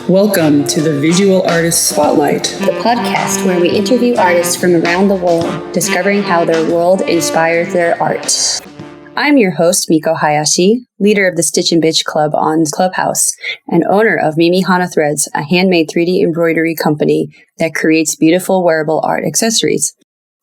Welcome to the Visual Artist Spotlight, the podcast where we interview artists from around the world, discovering how their world inspires their art. I'm your host, Miko Hayashi, leader of the Stitch and Bitch Club on Clubhouse, and owner of Mimi Hana Threads, a handmade 3D embroidery company that creates beautiful wearable art accessories.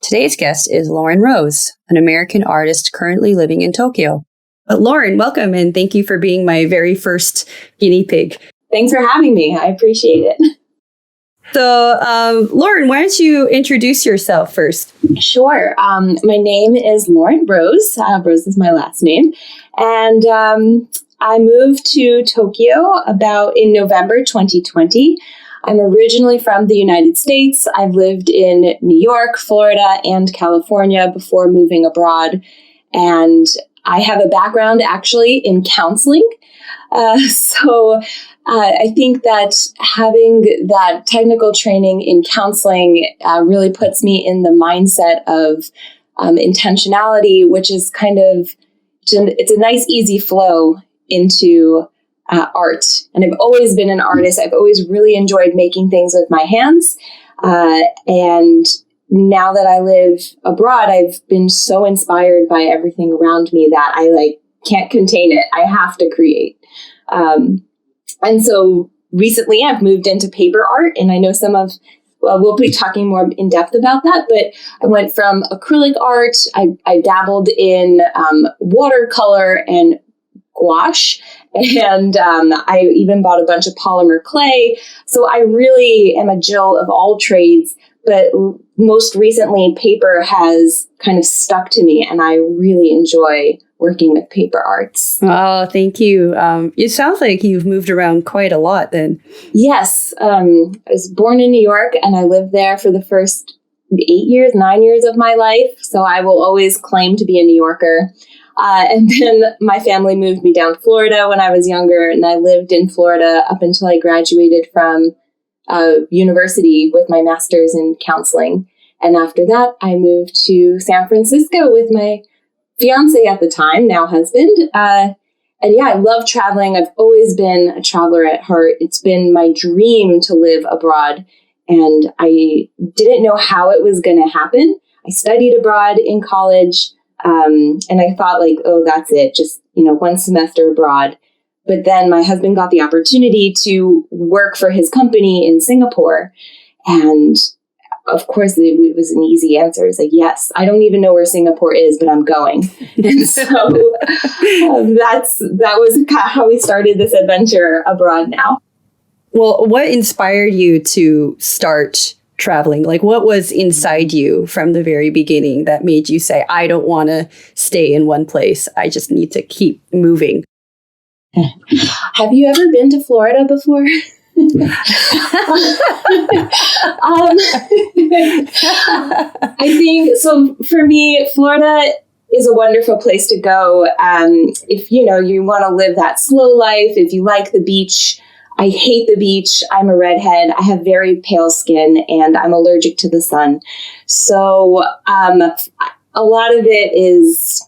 Today's guest is Lauren Rose, an American artist currently living in Tokyo. Lauren, welcome, and thank you for being my very first guinea pig. Thanks for having me. I appreciate it. So, Lauren, why don't you introduce yourself first? Sure. My name is Lauren Rose. Rose is my last name. And I moved to Tokyo in November 2020. I'm originally from the United States. I've lived in New York, Florida, and California before moving abroad. And I have a background actually in counseling. I think that having that technical training in counseling really puts me in the mindset of intentionality, which is it's a nice, easy flow into art. And I've always been an artist. I've always really enjoyed making things with my hands. And now that I live abroad, I've been so inspired by everything around me that I can't contain it. I have to create. And so recently I've moved into paper art, and I know we'll be talking more in depth about that, but I went from acrylic art. I dabbled in watercolor and gouache, and I even bought a bunch of polymer clay. So I really am a Jill of all trades, but most recently paper has kind of stuck to me, and I really enjoy working with paper arts. Oh, thank you. It sounds like you've moved around quite a lot then. Yes. I was born in New York, and I lived there for the first 9 years of my life. So I will always claim to be a New Yorker. And then my family moved me down to Florida when I was younger, and I lived in Florida up until I graduated from university with my master's in counseling. And after that, I moved to San Francisco with my fiance at the time, now husband. And yeah, I love traveling. I've always been a traveler at heart. It's been my dream to live abroad, and I didn't know how it was going to happen. I studied abroad in college, and I thought that's it, just, one semester abroad. But then my husband got the opportunity to work for his company in Singapore. And of course, it was an easy answer. It's yes, I don't even know where Singapore is, but I'm going. And so that was how we started this adventure abroad now. Well, what inspired you to start traveling? What was inside you from the very beginning that made you say, I don't want to stay in one place. I just need to keep moving? Have you ever been to Florida before? I think so. For me, Florida is a wonderful place to go. If you want to live that slow life, if you like the beach. I hate the beach. I'm a redhead. I have very pale skin, and I'm allergic to the sun. So a lot of it is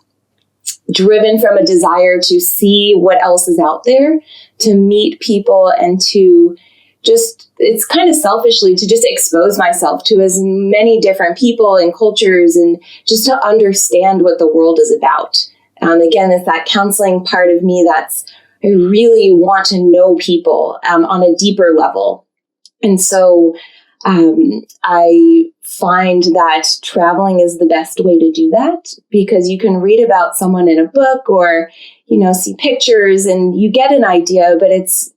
driven from a desire to see what else is out there, to meet people, and to it's kind of selfishly to just expose myself to as many different people and cultures, and just to understand what the world is about. Again, it's that counseling part of me I really want to know people on a deeper level. And so I find that traveling is the best way to do that, because you can read about someone in a book or, see pictures and you get an idea, but it's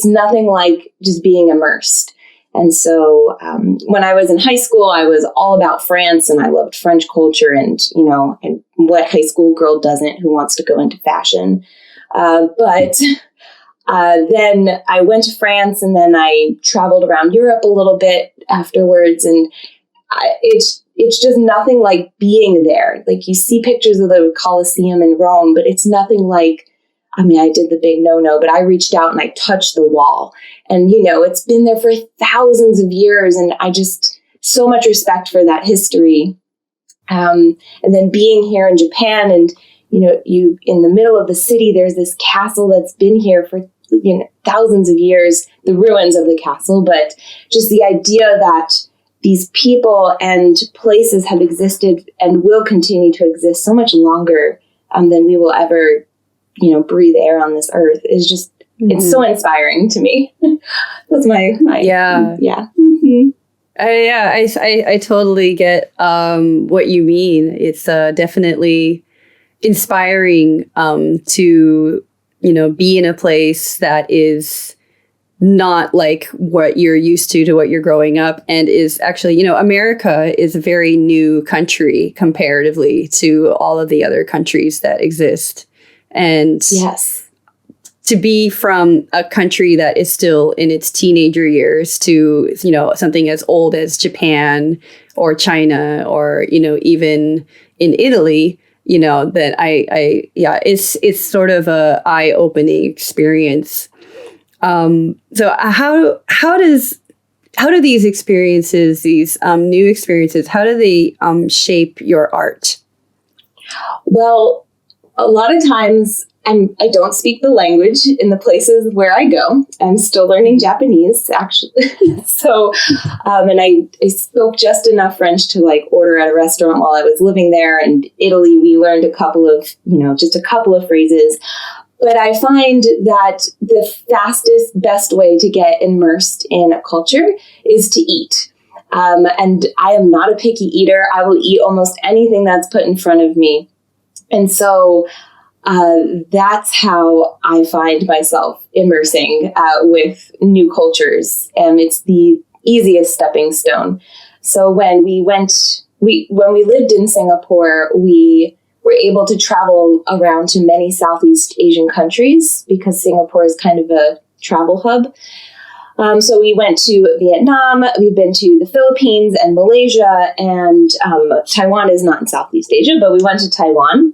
nothing like just being immersed. And so when I was in high school, I was all about France, and I loved French culture, and what high school girl doesn't who wants to go into fashion. But then I went to France, and then I traveled around Europe a little bit afterwards. And it's just nothing like being there. You see pictures of the Colosseum in Rome, but it's nothing like, I did the big no-no, but I reached out and I touched the wall. And, it's been there for thousands of years. And I just so much respect for that history. And then being here in Japan, and you in the middle of the city, there's this castle that's been here for thousands of years, the ruins of the castle, but just the idea that these people and places have existed and will continue to exist so much longer than we will ever, breathe air on this earth is just, it's so inspiring to me. That's my yeah. Mm-hmm. I totally get what you mean. It's definitely inspiring to, be in a place that is not like what you're used to what you're growing up, and is actually, America is a very new country comparatively to all of the other countries that exist. And yes, to be from a country that is still in its teenager years to, something as old as Japan or China or, even in Italy, that it's sort of a eye-opening experience. So how do these experiences, these new experiences, how do they shape your art? Well, a lot of times I don't speak the language in the places where I go. I'm still learning Japanese, actually. So, and I spoke just enough French to order at a restaurant while I was living there. And Italy, we learned just a couple of phrases. But I find that the fastest, best way to get immersed in a culture is to eat. And I am not a picky eater. I will eat almost anything that's put in front of me. And so that's how I find myself immersing with new cultures. And it's the easiest stepping stone. So when we lived in Singapore, we were able to travel around to many Southeast Asian countries because Singapore is kind of a travel hub. So we went to Vietnam, we've been to the Philippines and Malaysia, and Taiwan is not in Southeast Asia, but we went to Taiwan.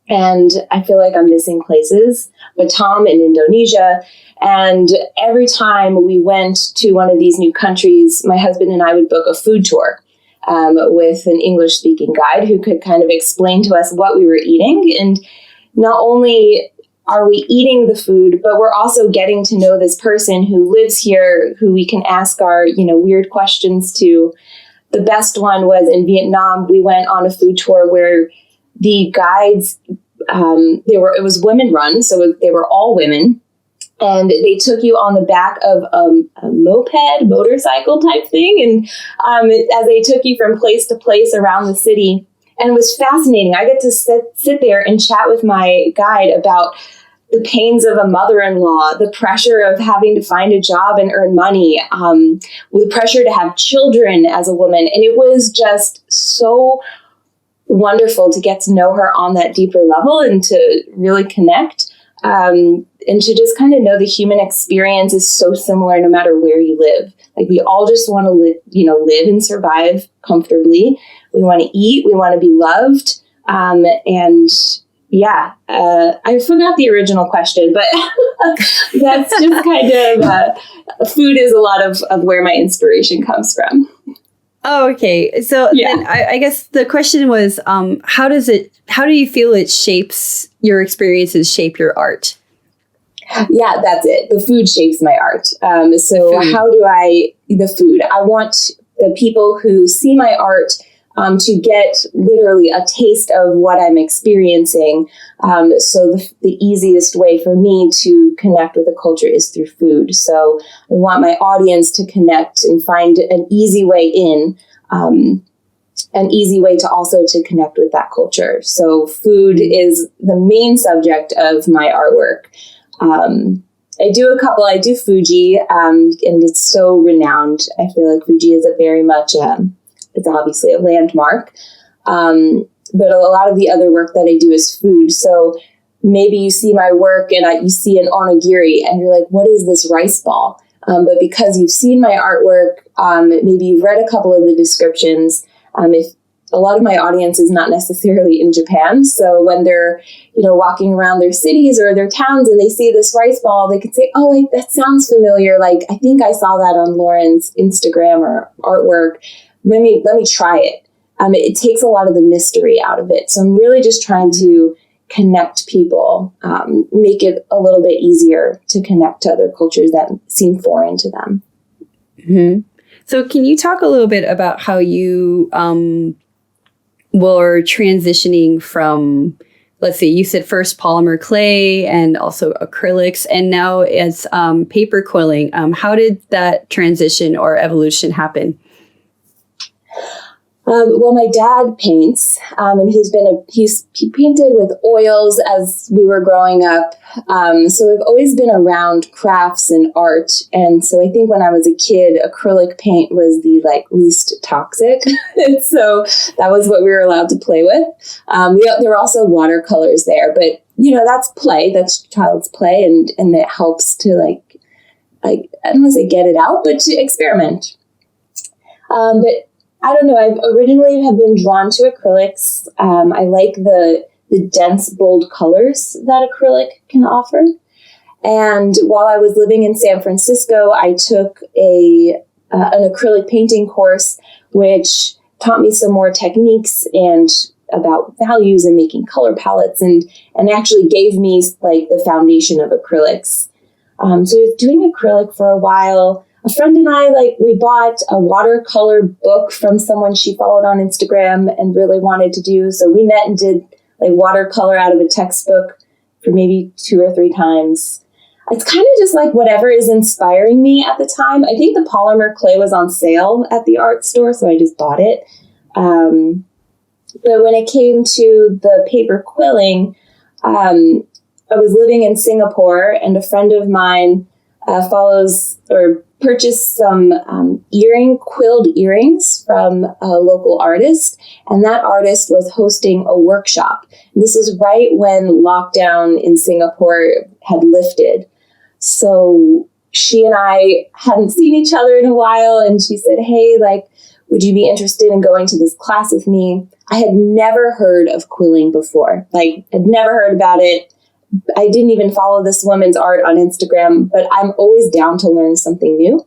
And I feel like I'm missing places. Batam in Indonesia. And every time we went to one of these new countries, my husband and I would book a food tour with an English-speaking guide who could kind of explain to us what we were eating. And not only are we eating the food, but we're also getting to know this person who lives here, who we can ask our, weird questions to. The best one was in Vietnam. We went on a food tour where the guides, it was women run, so they were all women, and they took you on the back of a motorcycle type thing, and as they took you from place to place around the city, and it was fascinating. I get to sit there and chat with my guide about the pains of a mother-in-law, the pressure of having to find a job and earn money, with pressure to have children as a woman, and it was just so wonderful to get to know her on that deeper level and to really connect, and to just kind of know the human experience is so similar no matter where you live. We all just want to live and survive comfortably. We want to eat. We want to be loved. And yeah, I forgot the original question, but that's just kind of food is a lot of where my inspiration comes from. Oh, okay. So then I guess the question was, how do you feel it shapes your experiences, shape your art? Yeah, that's it. The food shapes my art. The food. I want the people who see my art to get literally a taste of what I'm experiencing. So the easiest way for me to connect with a culture is through food. So I want my audience to connect and find an easy way in, an easy way to also to connect with that culture. So food is the main subject of my artwork. I do Fuji, and it's so renowned. I feel like Fuji is it's obviously a landmark. But a lot of the other work that I do is food. So maybe you see my work and you see an onigiri and you're like, what is this rice ball? But because you've seen my artwork, maybe you've read a couple of the descriptions. If a lot of my audience is not necessarily in Japan. So when they're, walking around their cities or their towns and they see this rice ball, they could say, oh, wait, that sounds familiar. Like, I think I saw that on Lauren's Instagram or artwork. Let me try it. It takes a lot of the mystery out of it. So I'm really just trying to connect people, make it a little bit easier to connect to other cultures that seem foreign to them. Mm-hmm. So can you talk a little bit about how you were transitioning from, let's see, you said first polymer clay and also acrylics, and now it's paper quilling. How did that transition or evolution happen? Well, my dad paints, and he painted with oils as we were growing up. So I've always been around crafts and art. And so I think when I was a kid, acrylic paint was the least toxic. And so that was what we were allowed to play with. There were also watercolors there, but that's play, that's child's play. And it helps to I don't want to say get it out, but to experiment. But I don't know. I've originally have been drawn to acrylics. I like the dense, bold colors that acrylic can offer. And while I was living in San Francisco, I took an acrylic painting course, which taught me some more techniques and about values and making color palettes, and actually gave me the foundation of acrylics. So I was doing acrylic for a while. A friend and I, we bought a watercolor book from someone she followed on Instagram and really wanted to do. So we met and did watercolor out of a textbook for maybe 2 or 3 times. It's kind of just whatever is inspiring me at the time. I think the polymer clay was on sale at the art store, so I just bought it. But when it came to the paper quilling, I was living in Singapore, and a friend of mine purchased some quilled earrings from a local artist, and that artist was hosting a workshop. This was right when lockdown in Singapore had lifted. So she and I hadn't seen each other in a while, and she said, hey, would you be interested in going to this class with me? I had never heard of quilling before. I'd never heard about it. I didn't even follow this woman's art on Instagram, but I'm always down to learn something new.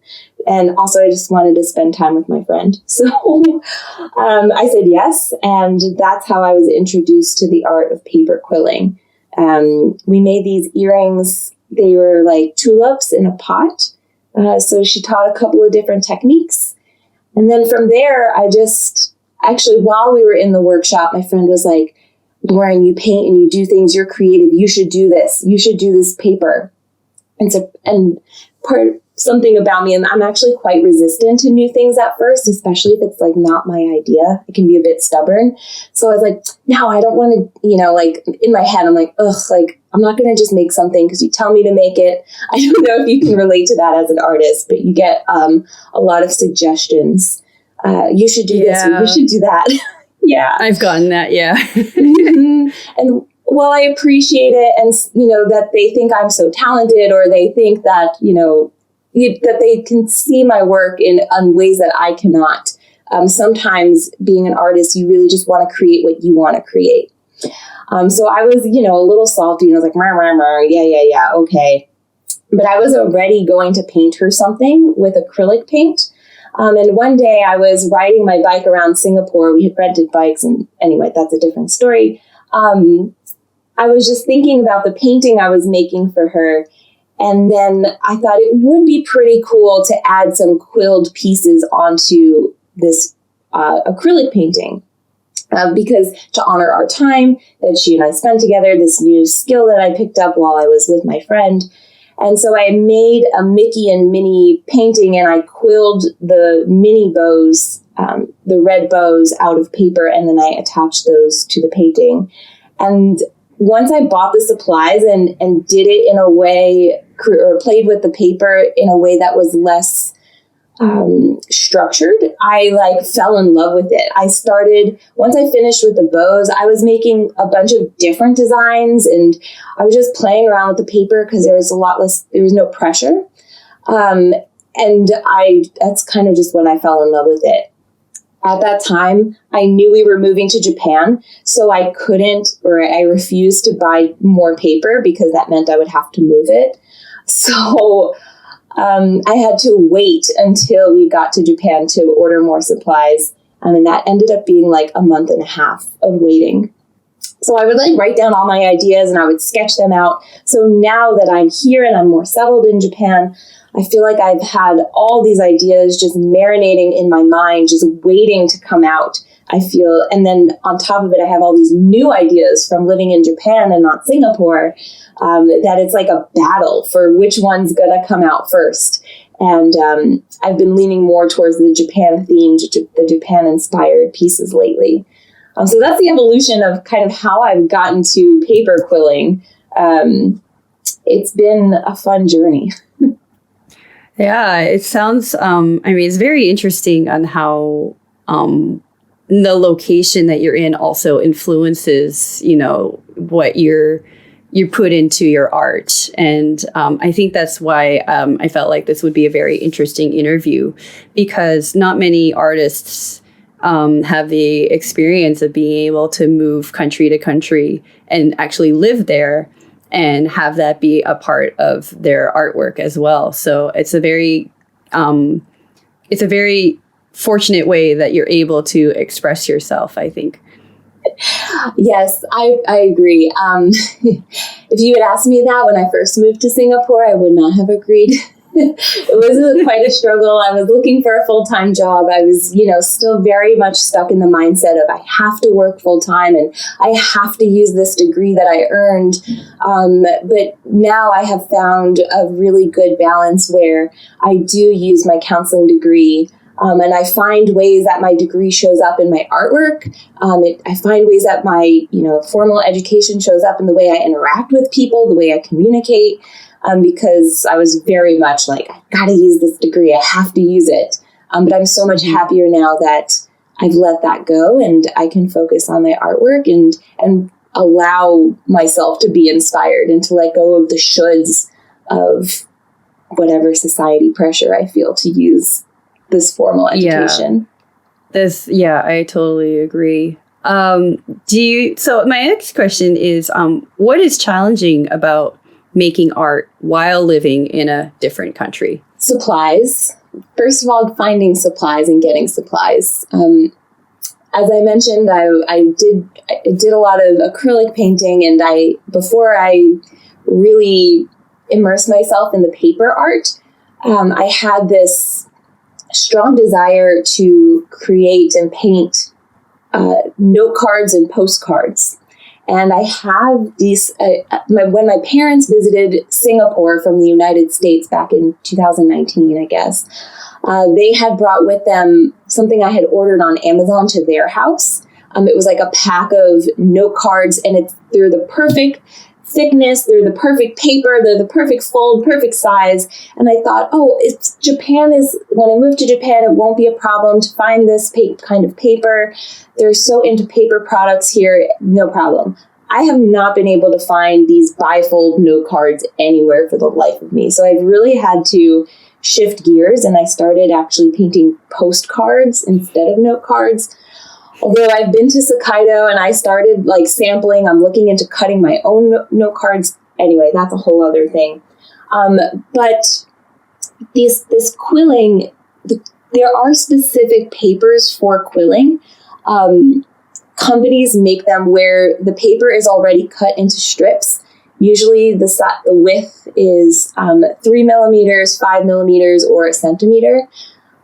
And also, I just wanted to spend time with my friend. So I said yes, and that's how I was introduced to the art of paper quilling. We made these earrings. They were like tulips in a pot. So she taught a couple of different techniques. And then from there, while we were in the workshop, my friend was like, Lauren, you paint and you do things, you're creative, you should do this. You should do this paper. Something about me, and I'm actually quite resistant to new things at first, especially if it's not my idea. I can be a bit stubborn. So I was like, no, I don't want to, in my head, I'm like, I'm not going to just make something because you tell me to make it. I don't know if you can relate to that as an artist, but you get a lot of suggestions. You should do this, or you should do that. Yeah. I've gotten that. Yeah. Mm-hmm. And while I appreciate it, and, that they think I'm so talented, or they think that, that they can see my work in ways that I cannot. Sometimes being an artist, you really just want to create what you want to create. So I was, a little salty, and I was like, yeah, okay. But I was already going to paint her something with acrylic paint. And one day I was riding my bike around Singapore. We had rented bikes, and anyway, that's a different story. I was just thinking about the painting I was making for her. And then I thought it would be pretty cool to add some quilled pieces onto this acrylic painting. Because to honor our time that she and I spent together, this new skill that I picked up while I was with my friend. And so I made a Mickey and Minnie painting, and I quilled the Minnie bows, the red bows, out of paper, and then I attached those to the painting. And once I bought the supplies and did it in a way, or played with the paper in a way that was less structured, I fell in love with it. Once I finished with the bows, I was making a bunch of different designs, and I was just playing around with the paper because there was no pressure. That's kind of just when I fell in love with it. At that time, I knew we were moving to Japan, so I refused to buy more paper because that meant I would have to move it. So I had to wait until we got to Japan to order more supplies. And that ended up being a month and a half of waiting. So I would like write down all my ideas and I would sketch them out. So now that I'm here and I'm more settled in Japan, I feel like I've had all these ideas just marinating in my mind, just waiting to come out. I feel, and then on top of it, I have all these new ideas from living in Japan and not Singapore, that it's like a battle for which one's going to come out first. And I've been leaning more towards the Japan themed, the Japan inspired pieces lately. So that's the evolution of kind of how I've gotten to paper quilling. It's been a fun journey. Yeah, it sounds, it's very interesting on how the location that you're in also influences, what you put into your art. And I think that's why I felt like this would be a very interesting interview, because not many artists have the experience of being able to move country to country and actually live there and have that be a part of their artwork as well. So it's a very fortunate way that you're able to express yourself, I think. Yes, I agree. If you had asked me that when I first moved to Singapore, I would not have agreed. It was quite a struggle. I was looking for a full-time job. I was, still very much stuck in the mindset of I have to work full-time and I have to use this degree that I earned. But now I have found a really good balance where I do use my counseling degree. And I find ways that my degree shows up in my artwork. I find ways that my, formal education shows up in the way I interact with people, the way I communicate. Because I was very much like, I gotta use this degree. I have to use it. But I'm so much happier now that I've let that go and I can focus on my artwork and allow myself to be inspired and to let go of the shoulds of whatever society pressure I feel to use this formal education. I totally agree. So my next question is, what is challenging about making art while living in a different country? Supplies. First of all, finding supplies and getting supplies. As I mentioned, I did a lot of acrylic painting, and before I really immersed myself in the paper art, I had this strong desire to create and paint note cards and postcards. And I have these, when my parents visited Singapore from the United States back in 2019, I guess, they had brought with them something I had ordered on Amazon to their house. It was like a pack of note cards, and they're the perfect thickness, they're the perfect paper, they're the perfect fold, perfect size. And I thought, when I move to Japan, it won't be a problem to find this kind of paper. They're so into paper products here, no problem. I have not been able to find these bifold note cards anywhere for the life of me. So I've really had to shift gears, and I started actually painting postcards instead of note cards. Although I've been to Hokkaido and I started sampling, I'm looking into cutting my own note cards. Anyway, that's a whole other thing. But this quilling, there are specific papers for quilling. Companies make them where the paper is already cut into strips. Usually the width is 3 millimeters, 5 millimeters, or a centimeter.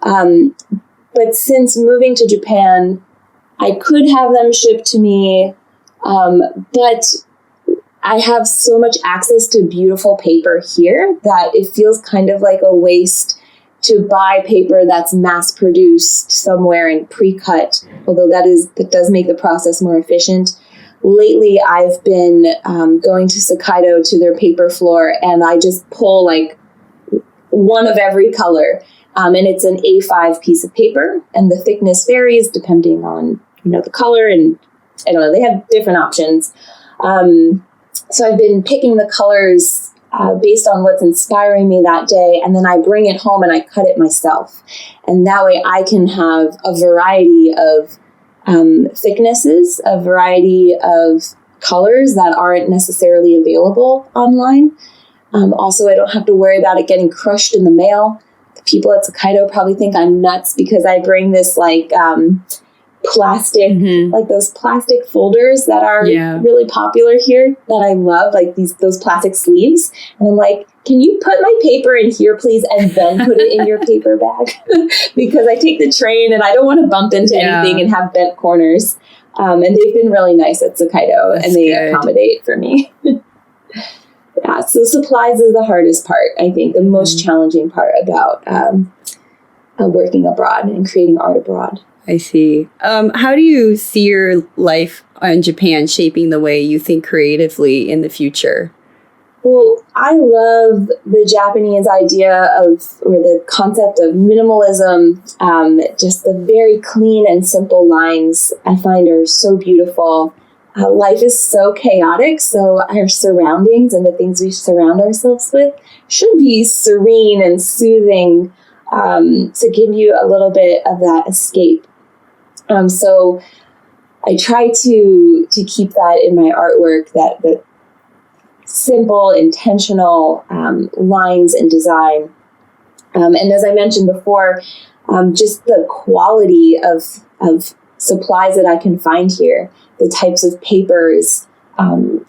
But since moving to Japan, I could have them shipped to me, but I have so much access to beautiful paper here that it feels kind of like a waste to buy paper that's mass-produced somewhere and pre-cut, although that does make the process more efficient. Lately, I've been going to Hokkaido to their paper floor, and I just pull one of every color. And it's an A5 piece of paper, and the thickness varies depending on the color, and I don't know, they have different options. So I've been picking the colors based on what's inspiring me that day, and then I bring it home and I cut it myself. And that way I can have a variety of thicknesses, a variety of colors that aren't necessarily available online. Also, I don't have to worry about it getting crushed in the mail. The people at Hokkaido probably think I'm nuts because I bring this plastic, like those plastic folders that are really popular here that I love, like those plastic sleeves. And I'm like, can you put my paper in here, please, and then put it in your paper bag? Because I take the train and I don't want to bump into anything and have bent corners. And they've been really nice at Tokaido, and they accommodate for me. So supplies is the hardest part, I think, the most challenging part about working abroad and creating art abroad. I see. How do you see your life in Japan shaping the way you think creatively in the future? Well, I love the Japanese idea or the concept of minimalism. Just the very clean and simple lines I find are so beautiful. Life is so chaotic, so our surroundings and the things we surround ourselves with should be serene and soothing, to give you a little bit of that escape. So I try to keep that in my artwork, that simple, intentional lines and design. And as I mentioned before, just the quality of supplies that I can find here, the types of papers. I'm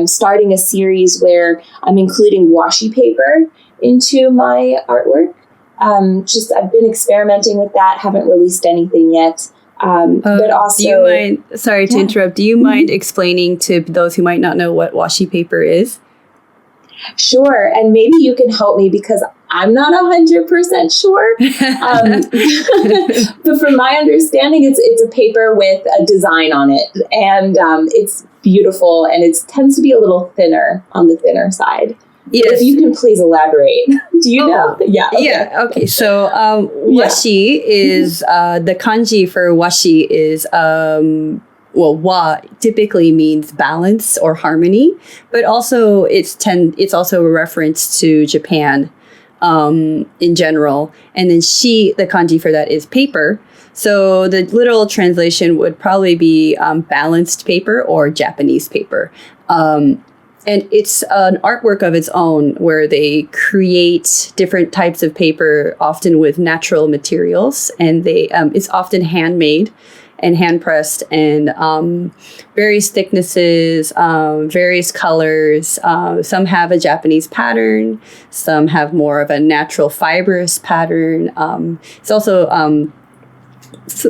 starting a series where I'm including washi paper into my artwork. I've been experimenting with that, haven't released anything yet. But also, do you mind, sorry to interrupt, do you mind explaining to those who might not know what washi paper is? Sure. And maybe you can help me because I'm not 100% sure. But from my understanding, it's a paper with a design on it. And it's beautiful. And it tends to be a little thinner on the thinner side. Yes. If you can please elaborate. Do you know? Yeah. Okay. Yeah. Okay. So washi is the kanji for washi is wa typically means balance or harmony, but also it's also a reference to Japan in general. And then shi, the kanji for that is paper. So the literal translation would probably be balanced paper or Japanese paper. And it's an artwork of its own where they create different types of paper, often with natural materials. And it's often handmade and hand pressed and various thicknesses, various colors. Some have a Japanese pattern. Some have more of a natural fibrous pattern. It's also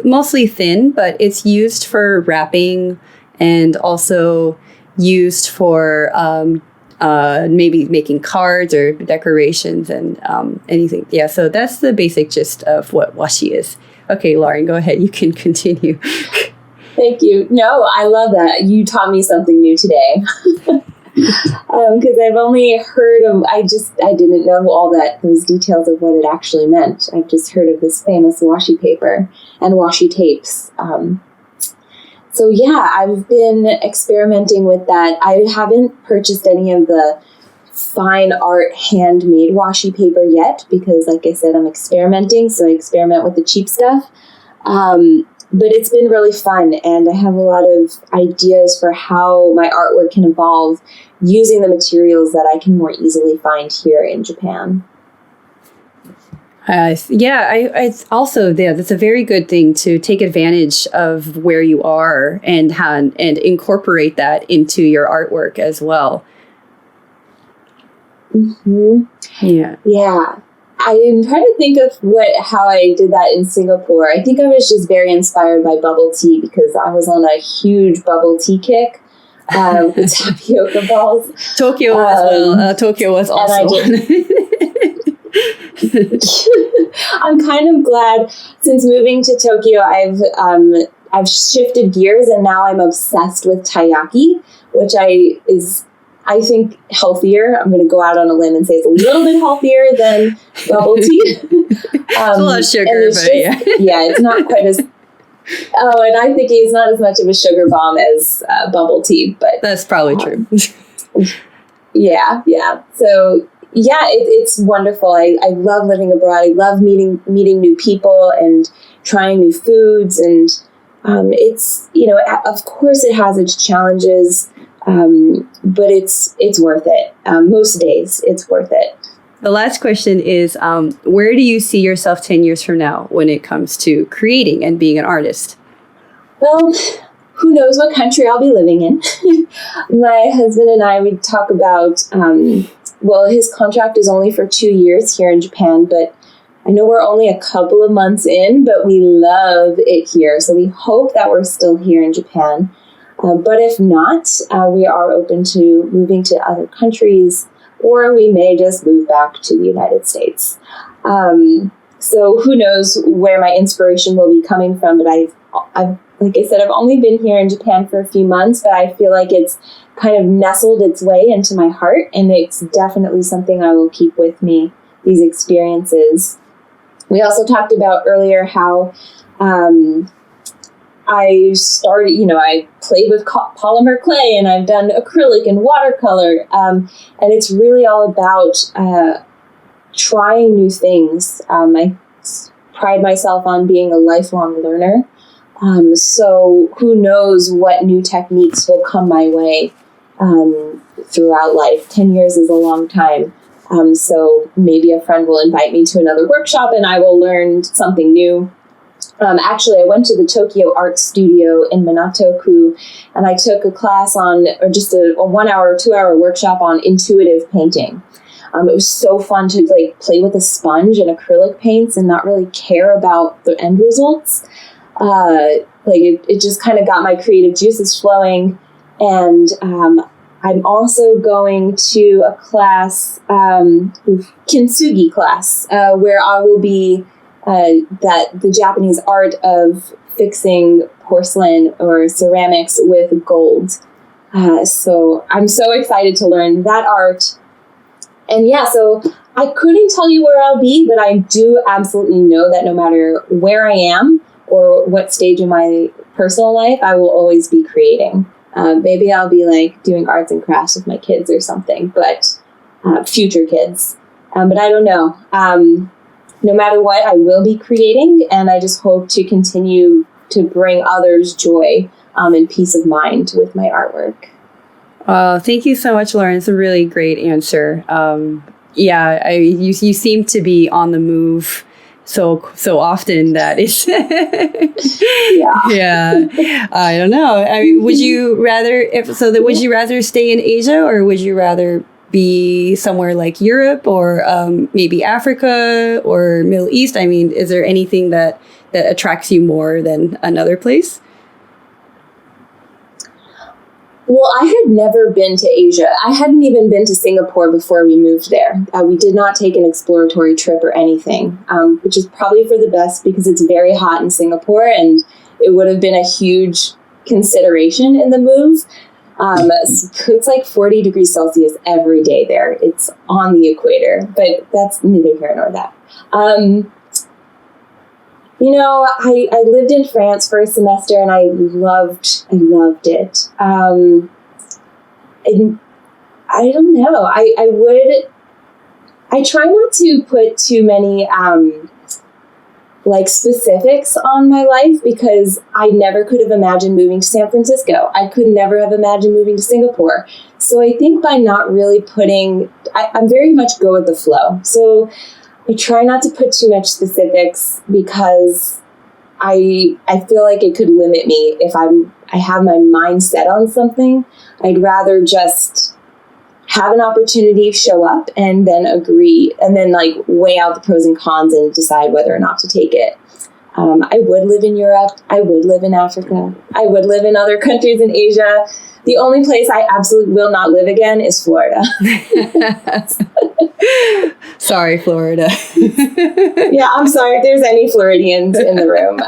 mostly thin, but it's used for wrapping and also used for maybe making cards or decorations and anything. Yeah, so that's the basic gist of what washi is. Okay, Lauren, go ahead. You can continue. Thank you. No, I love that. You taught me something new today. Because I've only heard of, I didn't know those details of what it actually meant. I've just heard of this famous washi paper and washi tapes. So yeah, I've been experimenting with that. I haven't purchased any of the fine art handmade washi paper yet because, like I said, I'm experimenting. So I experiment with the cheap stuff. But it's been really fun, and I have a lot of ideas for how my artwork can evolve using the materials that I can more easily find here in Japan. It's also that's a very good thing to take advantage of where you are and incorporate that into your artwork as well. Mm-hmm. Yeah. I'm trying to think of how I did that in Singapore. I think I was just very inspired by bubble tea because I was on a huge bubble tea kick with tapioca balls. Tokyo as well. Tokyo was also one. I'm kind of glad since moving to Tokyo, I've shifted gears and now I'm obsessed with taiyaki, which I think healthier. I'm going to go out on a limb and say it's a little bit healthier than bubble tea. It's a lot of sugar, but yeah, it's not quite as. Oh, and I think it's not as much of a sugar bomb as bubble tea, but that's probably true. Yeah. So yeah, it's wonderful. I love living abroad. I love meeting new people and trying new foods, and it's of course it has its challenges. But it's worth it. Most days it's worth it. The last question is, where do you see yourself 10 years from now when it comes to creating and being an artist? Well, who knows what country I'll be living in. My husband and I, we talk about, his contract is only for 2 years here in Japan, but I know we're only a couple of months in, but we love it here. So we hope that we're still here in Japan. But if not, we are open to moving to other countries, or we may just move back to the United States. So who knows where my inspiration will be coming from, but I've like I said, I've only been here in Japan for a few months, but I feel like it's kind of nestled its way into my heart, and it's definitely something I will keep with me, these experiences. We also talked about earlier how I started, I played with polymer clay, and I've done acrylic and watercolor, and it's really all about trying new things. I pride myself on being a lifelong learner. So who knows what new techniques will come my way throughout life. 10 years is a long time. So maybe a friend will invite me to another workshop and I will learn something new. Actually, I went to the Tokyo Art Studio in Minato-ku, and I took a class on, or just a 1 hour, 2 hour workshop on intuitive painting. It was so fun to play with a sponge and acrylic paints and not really care about the end results. It just kind of got my creative juices flowing. And I'm also going to a class, kintsugi class, where I will be the Japanese art of fixing porcelain or ceramics with gold. So I'm so excited to learn that art. And yeah, so I couldn't tell you where I'll be, but I do absolutely know that no matter where I am or what stage in my personal life, I will always be creating. Maybe I'll be doing arts and crafts with my kids or something, but future kids. But I don't know. No matter what, I will be creating, and I just hope to continue to bring others joy and peace of mind with my artwork. Thank you so much, Lauren. It's a really great answer. You seem to be on the move so often that it's yeah. I don't know. I mean, would you rather stay in Asia, or would you rather be somewhere like Europe or maybe Africa or Middle East? I mean, is there anything that attracts you more than another place? Well, I had never been to Asia. I hadn't even been to Singapore before we moved there. We did not take an exploratory trip or anything, which is probably for the best because it's very hot in Singapore, and it would have been a huge consideration in the move. It's like 40 degrees Celsius every day there. It's on the equator, but that's neither here nor there. I lived in France for a semester, and I loved it. And I don't know. I try not to put too many specifics on my life, because I never could have imagined moving to San Francisco. I could never have imagined moving to Singapore. So I think by not really I'm very much go with the flow. So I try not to put too much specifics, because I feel like it could limit me if I have my mind set on something. I'd rather just have an opportunity show up and then agree, and then weigh out the pros and cons and decide whether or not to take it. I would live in Europe. I would live in Africa. I would live in other countries in Asia. The only place I absolutely will not live again is Florida. Sorry, Florida. Yeah, I'm sorry if there's any Floridians in the room.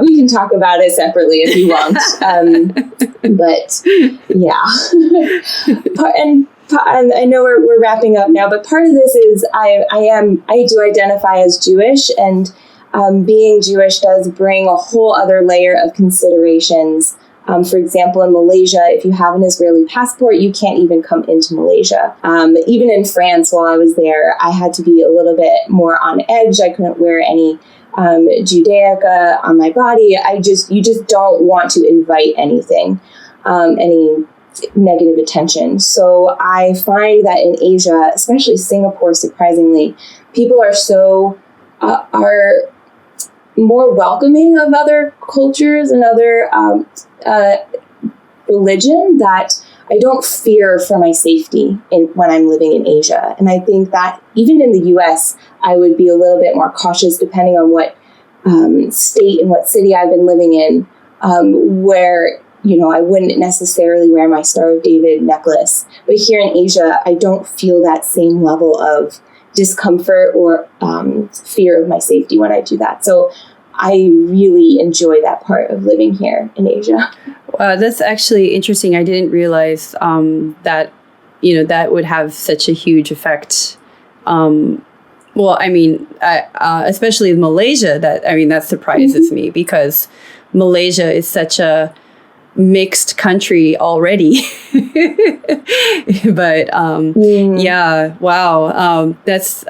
We can talk about it separately if you want. But yeah. And I know we're wrapping up now, but part of this is I do identify as Jewish, and being Jewish does bring a whole other layer of considerations. For example, in Malaysia, if you have an Israeli passport, you can't even come into Malaysia. Even in France, while I was there, I had to be a little bit more on edge. I couldn't wear any Judaica on my body. You just don't want to invite anything, any negative attention. So I find that in Asia, especially Singapore, surprisingly, people are more welcoming of other cultures and other religion, that I don't fear for my safety when I'm living in Asia. And I think that even in the US, I would be a little bit more cautious depending on what state and what city I've been living in, where, I wouldn't necessarily wear my Star of David necklace. But here in Asia, I don't feel that same level of discomfort or fear of my safety when I do that. So I really enjoy that part of living here in Asia. That's actually interesting. I didn't realize that, that would have such a huge effect. Especially in Malaysia, that surprises me, because Malaysia is such a mixed country already. But yeah, wow. That's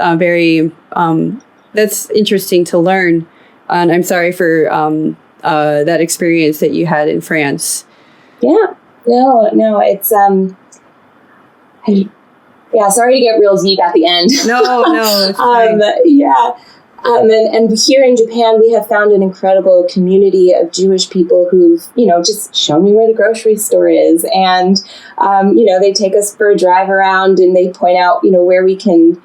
that's interesting to learn. And I'm sorry for that experience that you had in France. Yeah, no, it's sorry to get real deep at the end. No, it's fine. And here in Japan, we have found an incredible community of Jewish people who've, just shown me where the grocery store is. And, they take us for a drive around, and they point out, where we can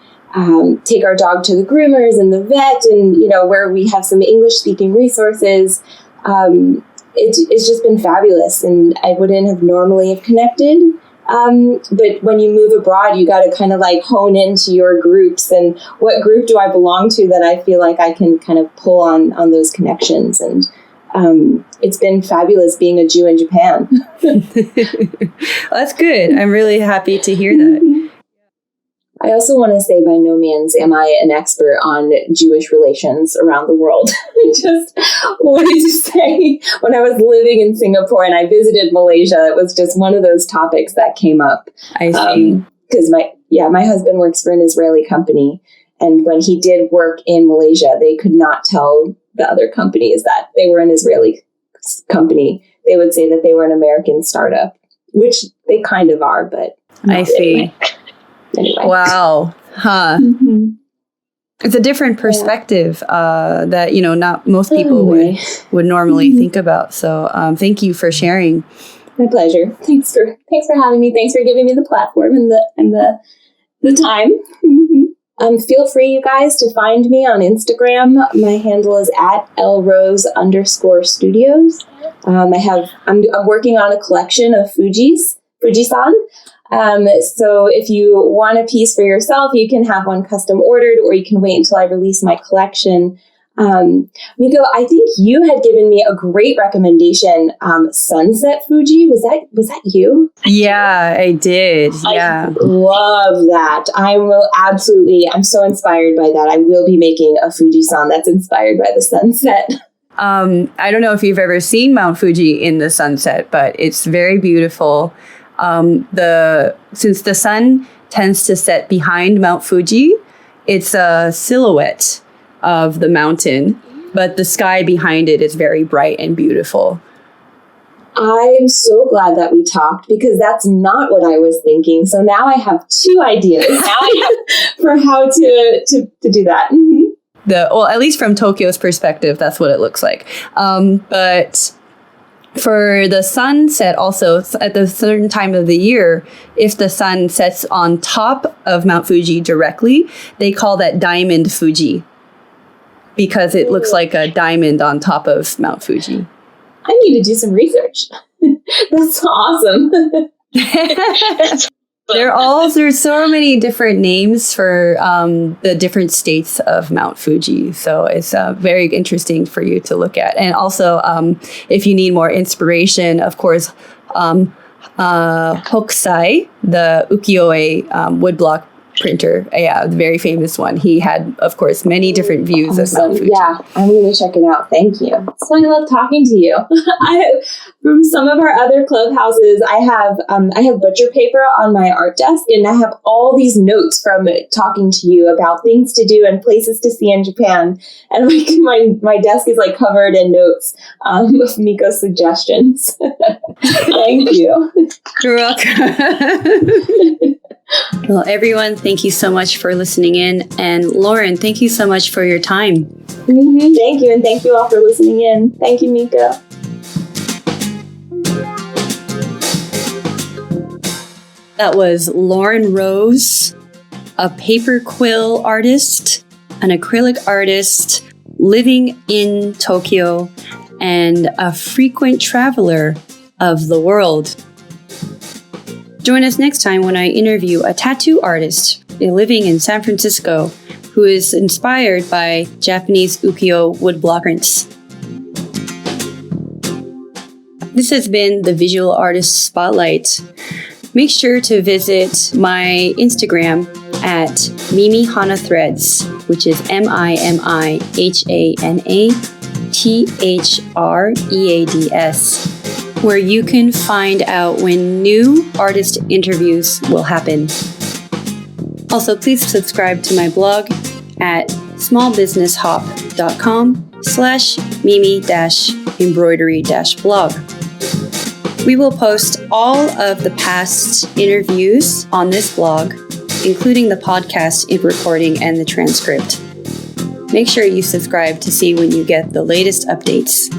take our dog to the groomers and the vet, and, where we have some English-speaking resources. It's just been fabulous, and I wouldn't have normally have connected. But when you move abroad, you got to kind of like hone into your groups, and what group do I belong to that I feel like I can kind of pull on those connections. And it's been fabulous being a Jew in Japan. That's good. I'm really happy to hear that. I also want to say, by no means am I an expert on Jewish relations around the world. I just wanted to say, when I was living in Singapore and I visited Malaysia, it was just one of those topics that came up. I see. Because my husband works for an Israeli company, and when he did work in Malaysia, they could not tell the other companies that they were an Israeli company. They would say that they were an American startup, which they kind of are, but I see. Really. Anyway. Wow. Huh. Mm-hmm. It's a different perspective that, not most people would normally think about. So thank you for sharing. My pleasure. Thanks for having me. Thanks for giving me the platform and the time. Mm-hmm. Feel free, you guys, to find me on Instagram. My handle is @lrose_studios. I'm working on a collection of Fujisan. So if you want a piece for yourself, you can have one custom ordered, or you can wait until I release my collection. Miko, I think you had given me a great recommendation, Sunset Fuji. Was that you? Yeah, I did. Yeah. I love that. I'm so inspired by that. I will be making a Fuji-san that's inspired by the sunset. I don't know if you've ever seen Mount Fuji in the sunset, but it's very beautiful. Since the sun tends to set behind Mount Fuji, it's a silhouette of the mountain, but the sky behind it is very bright and beautiful. I'm so glad that we talked, because that's not what I was thinking. So now I have two ideas for how to do that. Mm-hmm. At least from Tokyo's perspective, that's what it looks like. But for the sunset, also at a certain time of the year, if the sun sets on top of Mount Fuji directly, they call that Diamond Fuji, because it looks like a diamond on top of Mount Fuji. I need to do some research. That's awesome. There's so many different names for the different states of Mount Fuji. So it's very interesting for you to look at. And also, if you need more inspiration, of course, Hokusai, the ukiyo-e woodblock printer. Yeah, the very famous one. He had, of course, many different views of Mount Fuji. Yeah, I'm going to check it out. Thank you. So I love talking to you. From some of our other clubhouses, I have butcher paper on my art desk, and I have all these notes from talking to you about things to do and places to see in Japan. And my desk is like covered in notes with Miko's suggestions. Thank you. You're welcome. Well, everyone, thank you so much for listening in. And Lauren, thank you so much for your time. Mm-hmm. Thank you. And thank you all for listening in. Thank you, Miko. That was Lauren Rose, a paper quill artist, an acrylic artist living in Tokyo, and a frequent traveler of the world. Join us next time when I interview a tattoo artist living in San Francisco who is inspired by Japanese ukiyo woodblock prints. This has been the Visual Artist Spotlight. Make sure to visit my Instagram at Mimi Hana Threads, which is MIMIHANATHREADS, where you can find out when new artist interviews will happen. Also, please subscribe to my blog at smallbusinesshop.com/mimi-embroidery-blog. We will post all of the past interviews on this blog, including the podcast recording and the transcript. Make sure you subscribe to see when you get the latest updates.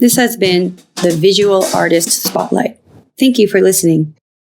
This has been the Visual Artist Spotlight. Thank you for listening.